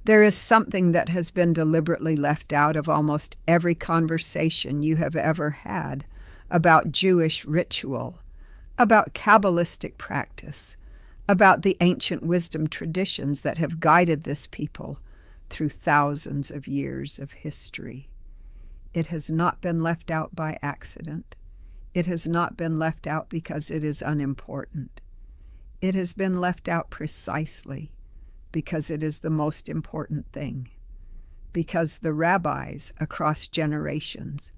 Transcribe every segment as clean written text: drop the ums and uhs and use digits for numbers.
There is something that has been deliberately left out of almost every conversation you have ever had about Jewish ritual, about Kabbalistic practice, about the ancient wisdom traditions that have guided this people through thousands of years of history. It has not been left out by accident. It has not been left out because it is unimportant. It has been left out precisely because it is the most important thing. Because the rabbis across generations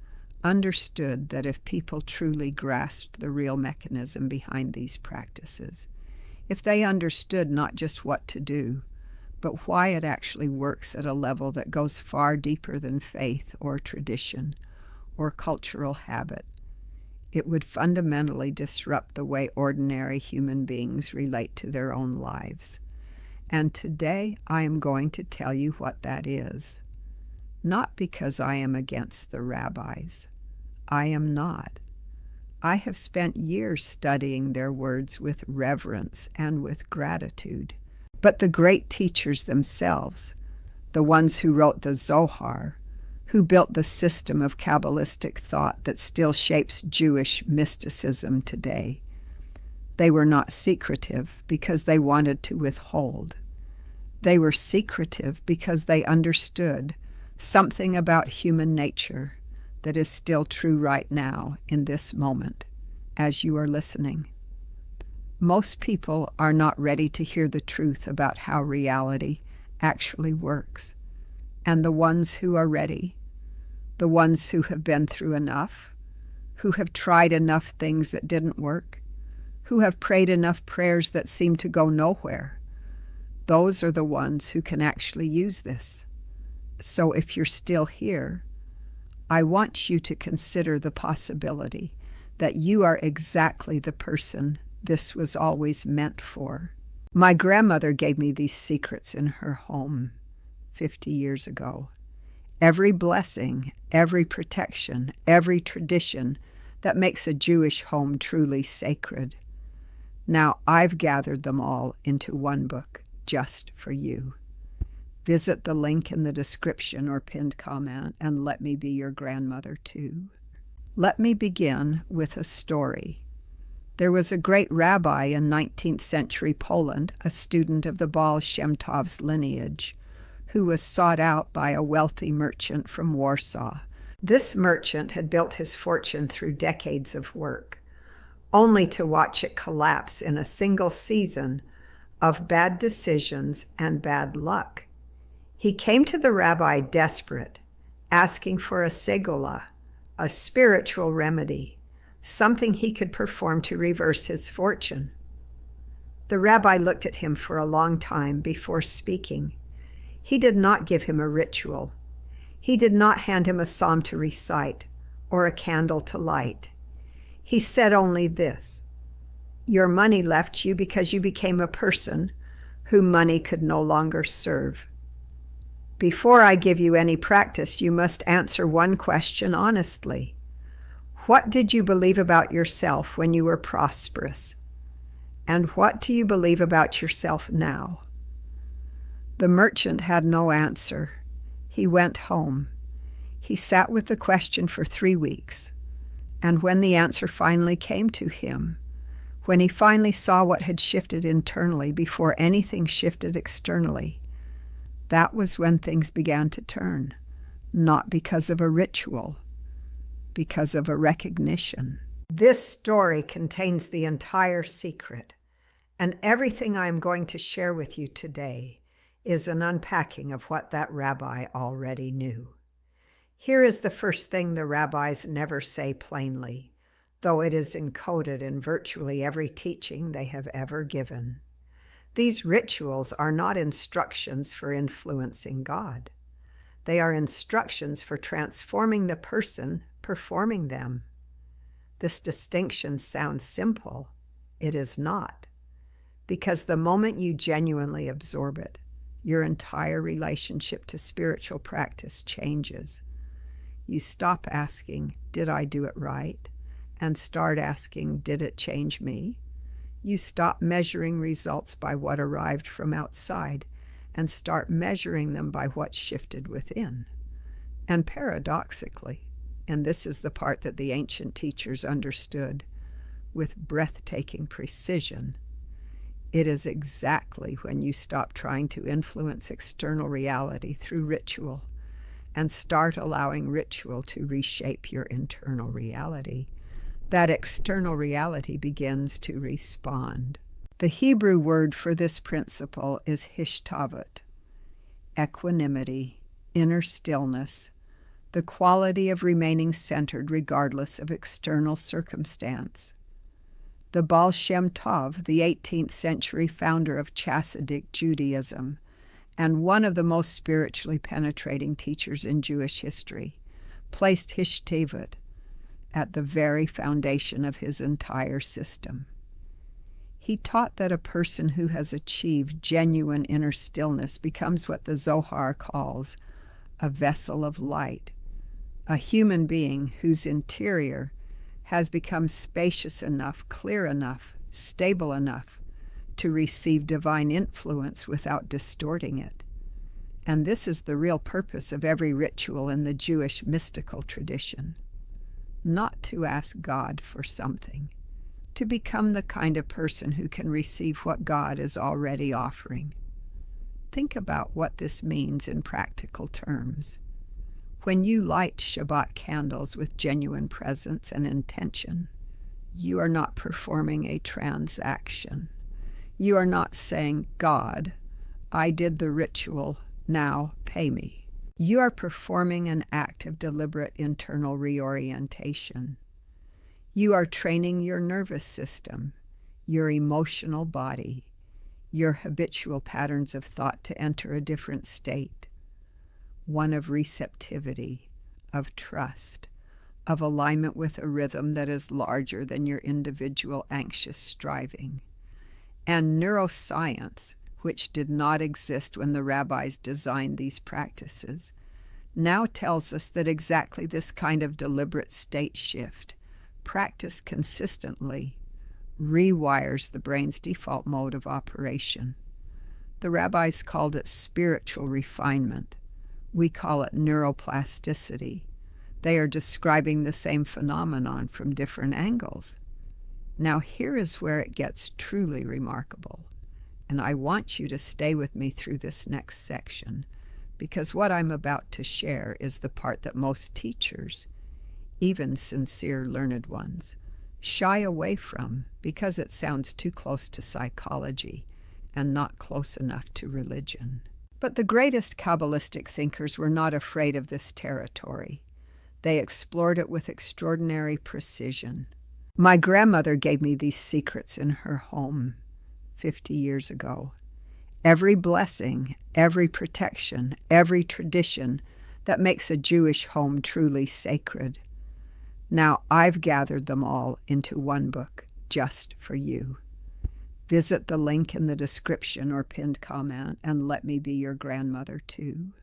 understood that if people truly grasped the real mechanism behind these practices, if they understood not just what to do, but why it actually works at a level that goes far deeper than faith or tradition or cultural habit, it would fundamentally disrupt the way ordinary human beings relate to their own lives. And today I am going to tell you what that is. Not because I am against the rabbis. I am not. I have spent years studying their words with reverence and with gratitude. But the great teachers themselves, the ones who wrote the Zohar, who built the system of Kabbalistic thought that still shapes Jewish mysticism today, they were not secretive because they wanted to withhold. They were secretive because they understood something about human nature that is still true right now in this moment as you are listening. Most people are not ready to hear the truth about how reality actually works. And the ones who are ready, the ones who have been through enough, who have tried enough things that didn't work, who have prayed enough prayers that seem to go nowhere, those are the ones who can actually use this. So if you're still here, I want you to consider the possibility that you are exactly the person this was always meant for. My grandmother gave me these secrets in her home 50 years ago. Every blessing, every protection, every tradition that makes a Jewish home truly sacred. Now I've gathered them all into one book just for you. Visit the link in the description or pinned comment and let me be your grandmother too. Let me begin with a story. There was a great rabbi in 19th century Poland, a student of the Baal Shem Tov's lineage, who was sought out by a wealthy merchant from Warsaw. This merchant had built his fortune through decades of work, only to watch it collapse in a single season of bad decisions and bad luck. He came to the rabbi desperate, asking for a segula, a spiritual remedy, something he could perform to reverse his fortune. The rabbi looked at him for a long time before speaking. He did not give him a ritual. He did not hand him a psalm to recite or a candle to light. He said only this: "Your money left you because you became a person whom money could no longer serve. Before I give you any practice, you must answer one question honestly. What did you believe about yourself when you were prosperous? And what do you believe about yourself now?" The merchant had no answer. He went home. He sat with the question for 3 weeks. And when the answer finally came to him, when he finally saw what had shifted internally before anything shifted externally, that was when things began to turn, not because of a ritual, because of a recognition. This story contains the entire secret, and everything I am going to share with you today is an unpacking of what that rabbi already knew. Here is the first thing the rabbis never say plainly, though it is encoded in virtually every teaching they have ever given. These rituals are not instructions for influencing God. They are instructions for transforming the person performing them. This distinction sounds simple. It is not. Because the moment you genuinely absorb it, your entire relationship to spiritual practice changes. You stop asking, "Did I do it right?" and start asking, "Did it change me?" You stop measuring results by what arrived from outside and start measuring them by what shifted within. And paradoxically, and this is the part that the ancient teachers understood with breathtaking precision, it is exactly when you stop trying to influence external reality through ritual and start allowing ritual to reshape your internal reality that external reality begins to respond. The Hebrew word for this principle is hishtavut, equanimity, inner stillness, the quality of remaining centered regardless of external circumstance. The Baal Shem Tov, the 18th century founder of Chassidic Judaism, and one of the most spiritually penetrating teachers in Jewish history, placed hishtavut at the very foundation of his entire system. He taught that a person who has achieved genuine inner stillness becomes what the Zohar calls a vessel of light, a human being whose interior has become spacious enough, clear enough, stable enough to receive divine influence without distorting it. And this is the real purpose of every ritual in the Jewish mystical tradition. Not to ask God for something, to become the kind of person who can receive what God is already offering. Think about what this means in practical terms. When you light Shabbat candles with genuine presence and intention, you are not performing a transaction. You are not saying, God, I did the ritual, now pay me. You are performing an act of deliberate internal reorientation. You are training your nervous system, your emotional body, your habitual patterns of thought to enter a different state, one of receptivity, of trust, of alignment with a rhythm that is larger than your individual anxious striving. And neuroscience, which did not exist when the rabbis designed these practices, now tells us that exactly this kind of deliberate state shift, practiced consistently, rewires the brain's default mode of operation. The rabbis called it spiritual refinement. We call it neuroplasticity. They are describing the same phenomenon from different angles. Now here is where it gets truly remarkable, and I want you to stay with me through this next section, because what I'm about to share is the part that most teachers, even sincere learned ones, shy away from because it sounds too close to psychology and not close enough to religion. But the greatest Kabbalistic thinkers were not afraid of this territory. They explored it with extraordinary precision. My grandmother gave me these secrets in her home 50 years ago. Every blessing, every protection, every tradition that makes a Jewish home truly sacred. Now I've gathered them all into one book just for you. Visit the link in the description or pinned comment and let me be your grandmother too.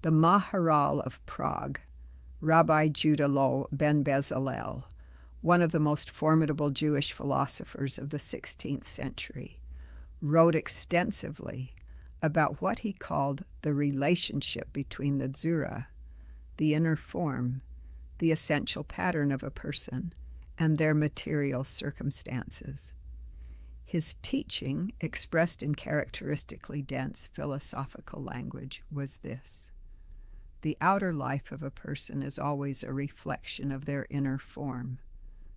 The Maharal of Prague, Rabbi Judah Loew ben Bezalel, one of the most formidable Jewish philosophers of the 16th century, wrote extensively about what he called the relationship between the tzura, the inner form, the essential pattern of a person, and their material circumstances. His teaching, expressed in characteristically dense philosophical language, was this: the outer life of a person is always a reflection of their inner form,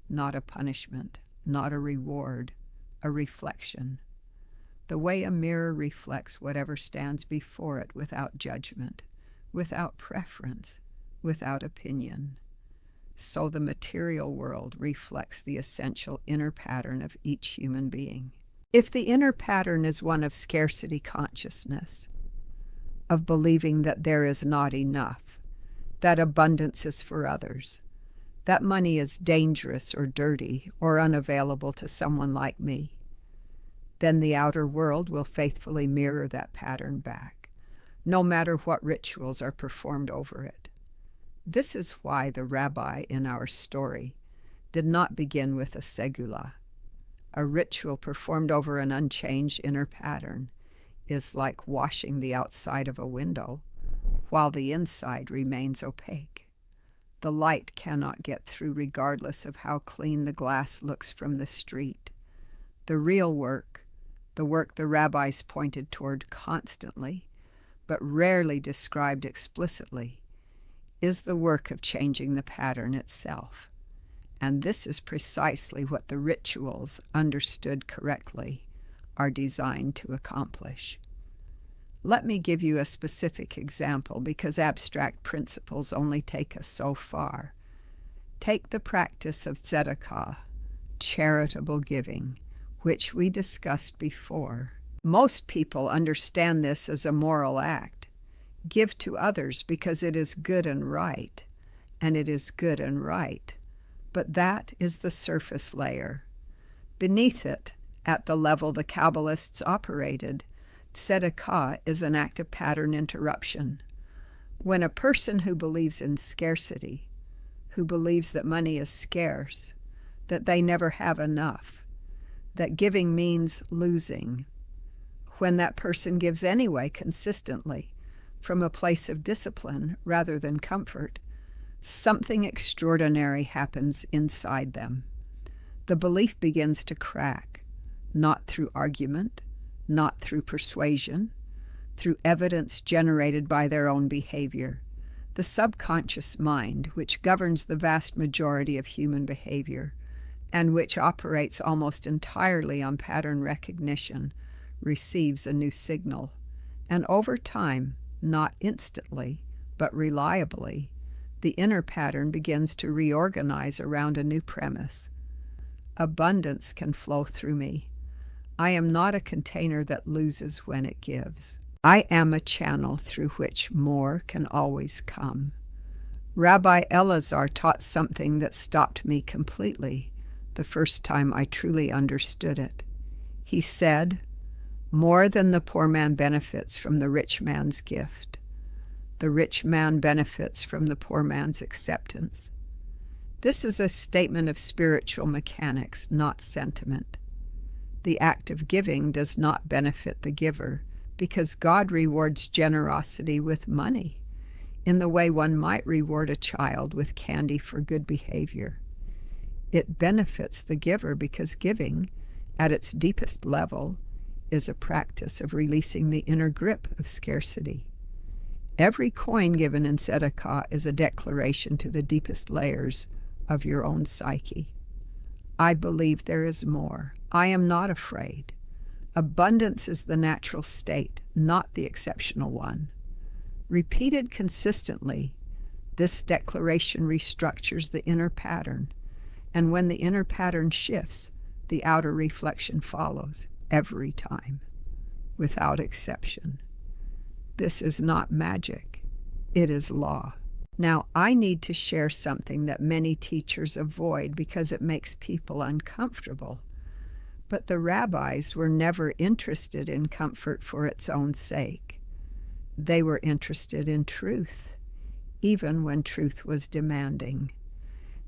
not a punishment, not a reward, a reflection. The way a mirror reflects whatever stands before it without judgment, without preference, without opinion. So the material world reflects the essential inner pattern of each human being. If the inner pattern is one of scarcity consciousness, of believing that there is not enough, that abundance is for others, that money is dangerous or dirty or unavailable to someone like me, then the outer world will faithfully mirror that pattern back, no matter what rituals are performed over it. This is why the rabbi in our story did not begin with a segula, a ritual performed over an unchanged inner pattern, is like washing the outside of a window, while the inside remains opaque. The light cannot get through regardless of how clean the glass looks from the street. The real work, the work the rabbis pointed toward constantly, but rarely described explicitly, is the work of changing the pattern itself. And this is precisely what the rituals, understood correctly, are designed to accomplish. Let me give you a specific example, because abstract principles only take us so far. Take the practice of tzedakah, charitable giving, which we discussed before. Most people understand this as a moral act. Give to others because it is good and right, and it is good and right. But that is the surface layer. Beneath it, at the level the Kabbalists operated, tzedakah is an act of pattern interruption. When a person who believes in scarcity, who believes that money is scarce, that they never have enough, that giving means losing, when that person gives anyway consistently, from a place of discipline rather than comfort, something extraordinary happens inside them. The belief begins to crack, not through argument, not through persuasion, through evidence generated by their own behavior. The subconscious mind, which governs the vast majority of human behavior, and which operates almost entirely on pattern recognition, receives a new signal. And over time, not instantly, but reliably, the inner pattern begins to reorganize around a new premise. Abundance can flow through me. I am not a container that loses when it gives. I am a channel through which more can always come. Rabbi Elazar taught something that stopped me completely the first time I truly understood it. He said, "More than the poor man benefits from the rich man's gift. The rich man benefits from the poor man's acceptance." This is a statement of spiritual mechanics, not sentiment. The act of giving does not benefit the giver, because God rewards generosity with money, in the way one might reward a child with candy for good behavior. It benefits the giver because giving, at its deepest level, is a practice of releasing the inner grip of scarcity. Every coin given in tzedakah is a declaration to the deepest layers of your own psyche. I believe there is more. I am not afraid. Abundance is the natural state, not the exceptional one. Repeated consistently, this declaration restructures the inner pattern, and when the inner pattern shifts, the outer reflection follows every time, without exception. This is not magic. It is law. Now, I need to share something that many teachers avoid because it makes people uncomfortable. But the rabbis were never interested in comfort for its own sake. They were interested in truth, even when truth was demanding.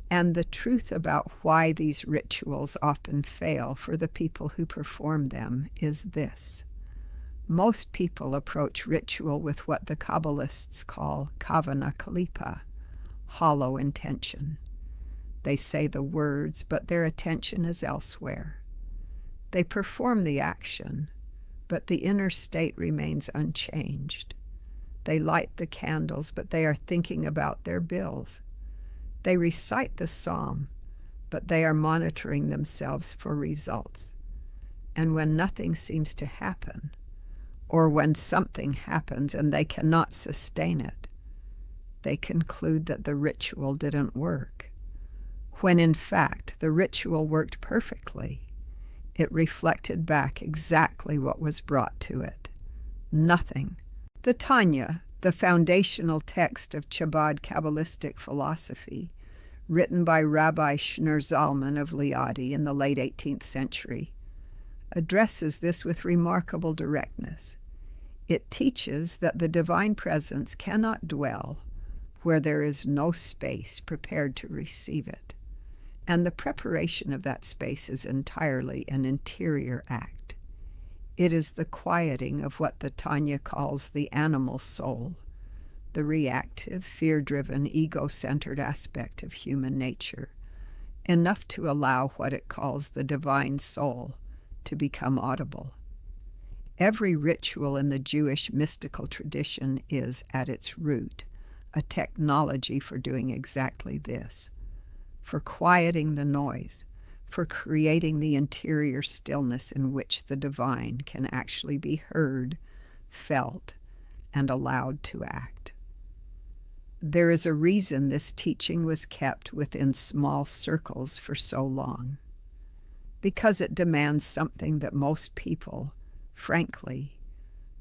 And the truth about why these rituals often fail for the people who perform them is this. Most people approach ritual with what the Kabbalists call kavana kalipa, hollow intention. They say the words, but their attention is elsewhere. They perform the action, but the inner state remains unchanged. They light the candles, but they are thinking about their bills. They recite the psalm, but they are monitoring themselves for results. And when nothing seems to happen, or when something happens and they cannot sustain it, they conclude that the ritual didn't work, when in fact the ritual worked perfectly. It reflected back exactly what was brought to it. Nothing. The Tanya, the foundational text of Chabad Kabbalistic philosophy, written by Rabbi Shneur Zalman of Liadi in the late 18th century, addresses this with remarkable directness. It teaches that the divine presence cannot dwell where there is no space prepared to receive it, and the preparation of that space is entirely an interior act. It is the quieting of what the Tanya calls the animal soul, the reactive, fear-driven, ego-centered aspect of human nature, enough to allow what it calls the divine soul to become audible. Every ritual in the Jewish mystical tradition is, at its root, a technology for doing exactly this, for quieting the noise, for creating the interior stillness in which the divine can actually be heard, felt, and allowed to act. There is a reason this teaching was kept within small circles for so long, because it demands something that most people, frankly,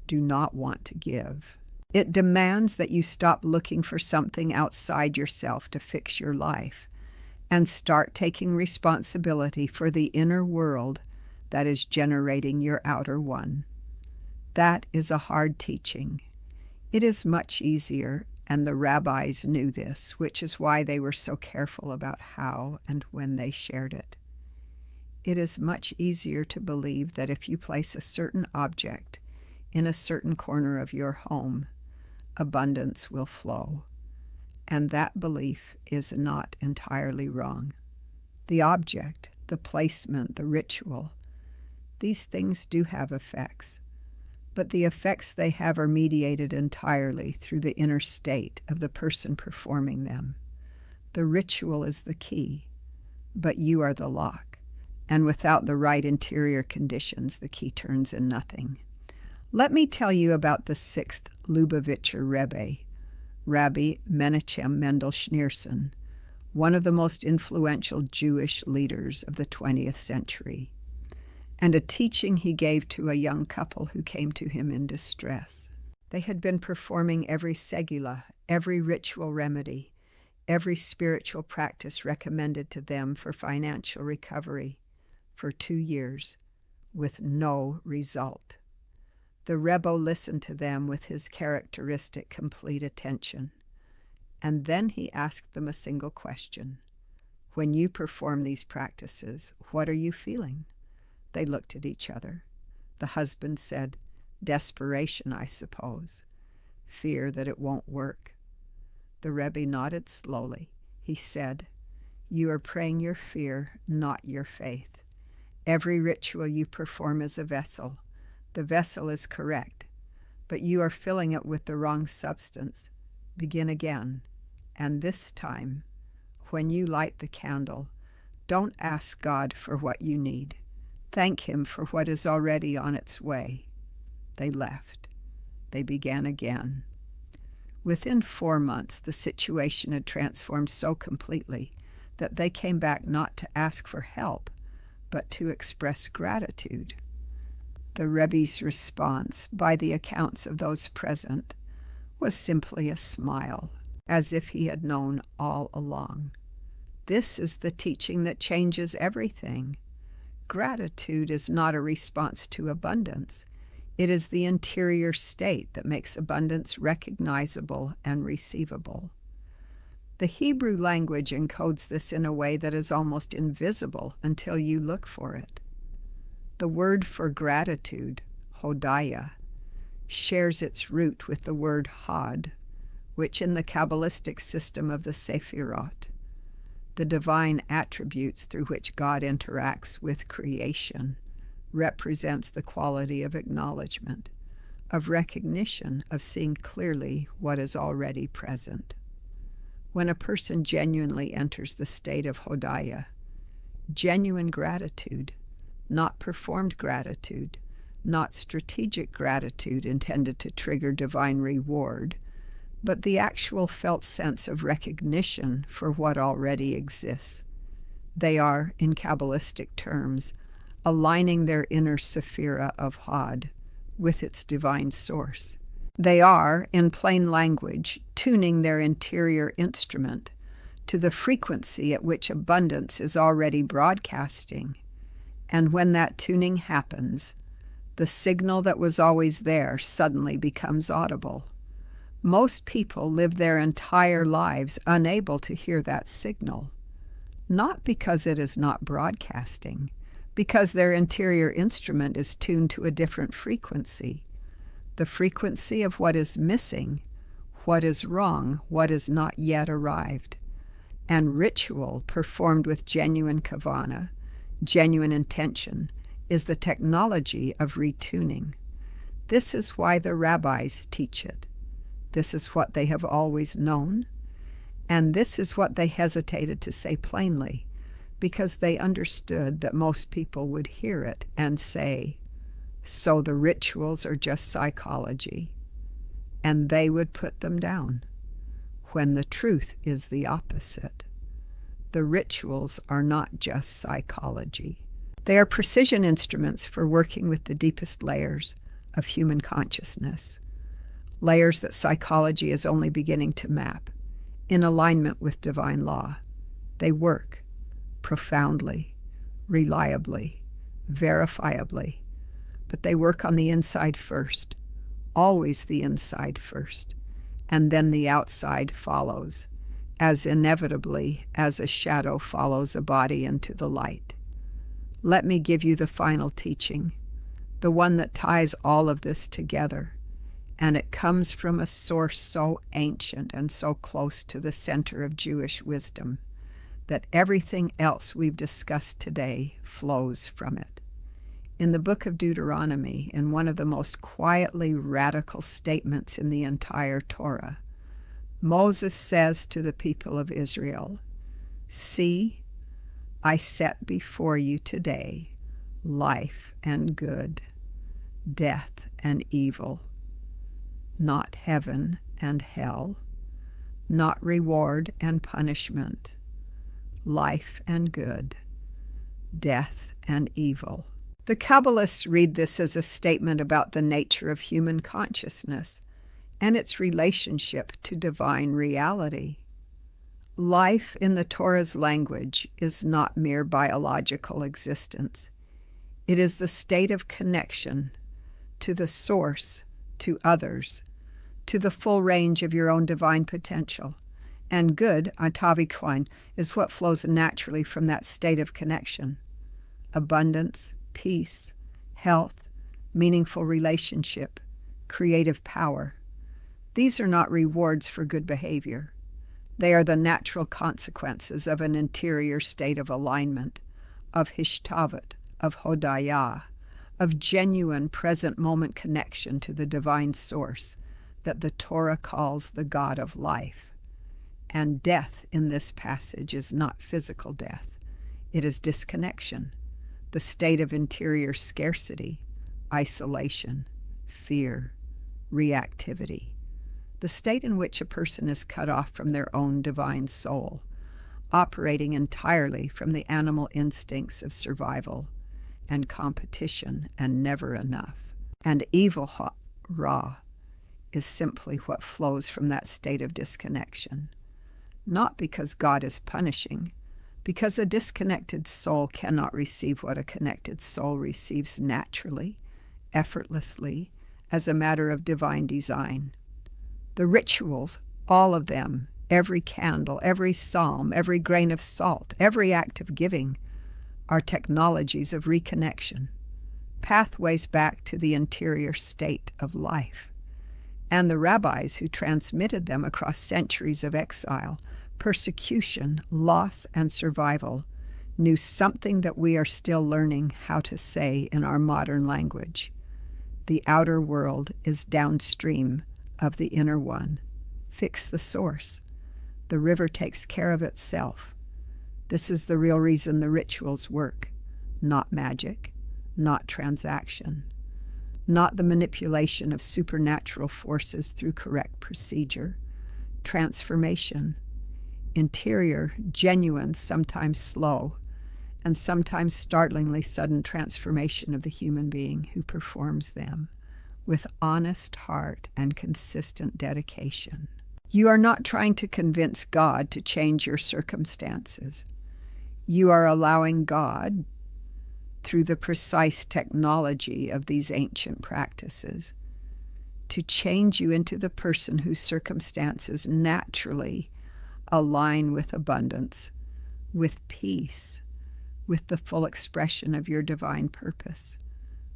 do not want to give. It demands that you stop looking for something outside yourself to fix your life and start taking responsibility for the inner world that is generating your outer one. That is a hard teaching. It is much easier, and the rabbis knew this, which is why they were so careful about how and when they shared it. It is much easier to believe that if you place a certain object in a certain corner of your home, abundance will flow. And that belief is not entirely wrong. The object, the placement, the ritual, these things do have effects, but the effects they have are mediated entirely through the inner state of the person performing them. The ritual is the key, but you are the lock, and without the right interior conditions, the key turns in nothing. Let me tell you about the 6th Lubavitcher Rebbe, Rabbi Menachem Mendel Schneerson, one of the most influential Jewish leaders of the 20th century, and a teaching he gave to a young couple who came to him in distress. They had been performing every segula, every ritual remedy, every spiritual practice recommended to them for financial recovery for 2 years, with no result. The Rebbe listened to them with his characteristic complete attention, and then he asked them a single question. When you perform these practices, what are you feeling? They looked at each other. The husband said, desperation, I suppose. Fear that it won't work. The Rebbe nodded slowly. He said, you are praying your fear, not your faith. Every ritual you perform is a vessel. The vessel is correct, but you are filling it with the wrong substance. Begin again, and this time, when you light the candle, don't ask God for what you need. Thank Him for what is already on its way. They left. They began again. Within 4 months, the situation had transformed so completely that they came back not to ask for help, but to express gratitude. The Rebbe's response, by the accounts of those present, was simply a smile, as if he had known all along. This is the teaching that changes everything. Gratitude is not a response to abundance. It is the interior state that makes abundance recognizable and receivable. The Hebrew language encodes this in a way that is almost invisible until you look for it. The word for gratitude, hodaya, shares its root with the word had, which in the Kabbalistic system of the Sephirot, the divine attributes through which God interacts with creation, represents the quality of acknowledgement, of recognition, of seeing clearly what is already present. When a person genuinely enters the state of hodaya, genuine gratitude, not performed gratitude, not strategic gratitude intended to trigger divine reward, but the actual felt sense of recognition for what already exists. They are, in Kabbalistic terms, aligning their inner sephira of Had with its divine source. They are, in plain language, tuning their interior instrument to the frequency at which abundance is already broadcasting. And when that tuning happens, the signal that was always there suddenly becomes audible. Most people live their entire lives unable to hear that signal, not because it is not broadcasting, because their interior instrument is tuned to a different frequency, the frequency of what is missing, what is wrong, what is not yet arrived. And ritual performed with genuine kavana, genuine intention, is the technology of retuning. This is why the rabbis teach it. This is what they have always known, and this is what they hesitated to say plainly, because they understood that most people would hear it and say, "So the rituals are just psychology," and they would put them down, when the truth is the opposite. The rituals are not just psychology. They are precision instruments for working with the deepest layers of human consciousness, layers that psychology is only beginning to map, in alignment with divine law. They work profoundly, reliably, verifiably, but they work on the inside first, always the inside first, and then the outside follows, as inevitably as a shadow follows a body into the light. Let me give you the final teaching, the one that ties all of this together, and it comes from a source so ancient and so close to the center of Jewish wisdom that everything else we've discussed today flows from it. In the book of Deuteronomy, in one of the most quietly radical statements in the entire Torah, Moses says to the people of Israel, "See, I set before you today life and good, death and evil, not heaven and hell, not reward and punishment, life and good, death and evil." The Kabbalists read this as a statement about the nature of human consciousness and its relationship to divine reality. Life in the Torah's language is not mere biological existence. It is the state of connection to the source, to others, to the full range of your own divine potential. And good, Atavikwan, is what flows naturally from that state of connection. Abundance, peace, health, meaningful relationship, creative power. These are not rewards for good behavior. They are the natural consequences of an interior state of alignment, of hishtavat, of hodaya, of genuine present moment connection to the divine source that the Torah calls the God of life. And death in this passage is not physical death. It is disconnection, the state of interior scarcity, isolation, fear, reactivity, the state in which a person is cut off from their own divine soul, operating entirely from the animal instincts of survival and competition and never enough. And evil ra is simply what flows from that state of disconnection, not because God is punishing, because a disconnected soul cannot receive what a connected soul receives naturally, effortlessly, as a matter of divine design. The rituals, all of them, every candle, every psalm, every grain of salt, every act of giving, are technologies of reconnection, pathways back to the interior state of life. And the rabbis who transmitted them across centuries of exile, persecution, loss, and survival knew something that we are still learning how to say in our modern language. The outer world is downstream of the inner one. Fix the source. The river takes care of itself. This is the real reason the rituals work, not magic, not transaction, not the manipulation of supernatural forces through correct procedure. Transformation, interior, genuine, sometimes slow, and sometimes startlingly sudden transformation of the human being who performs them with honest heart and consistent dedication. You are not trying to convince God to change your circumstances. You are allowing God, through the precise technology of these ancient practices, to change you into the person whose circumstances naturally align with abundance, with peace, with the full expression of your divine purpose.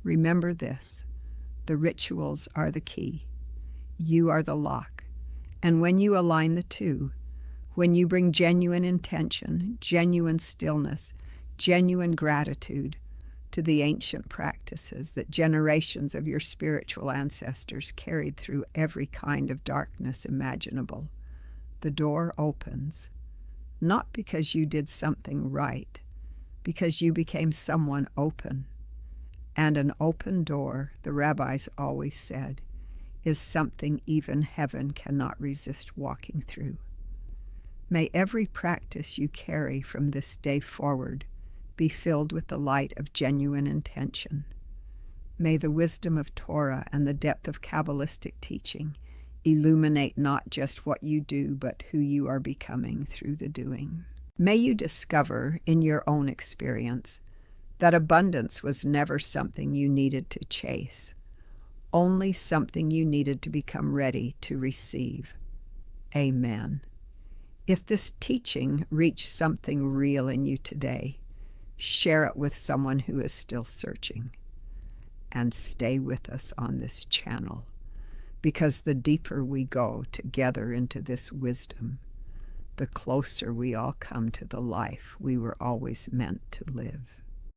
Remember this: the rituals are the key. You are the lock. And when you align the two, when you bring genuine intention, genuine stillness, genuine gratitude to the ancient practices that generations of your spiritual ancestors carried through every kind of darkness imaginable, the door opens, not because you did something right, because you became someone open. And an open door, the rabbis always said, is something even heaven cannot resist walking through. May every practice you carry from this day forward be filled with the light of genuine intention. May the wisdom of Torah and the depth of Kabbalistic teaching illuminate not just what you do, but who you are becoming through the doing. May you discover in your own experience that abundance was never something you needed to chase, only something you needed to become ready to receive. Amen. If this teaching reached something real in you today, share it with someone who is still searching. And stay with us on this channel, because the deeper we go together into this wisdom, the closer we all come to the life we were always meant to live.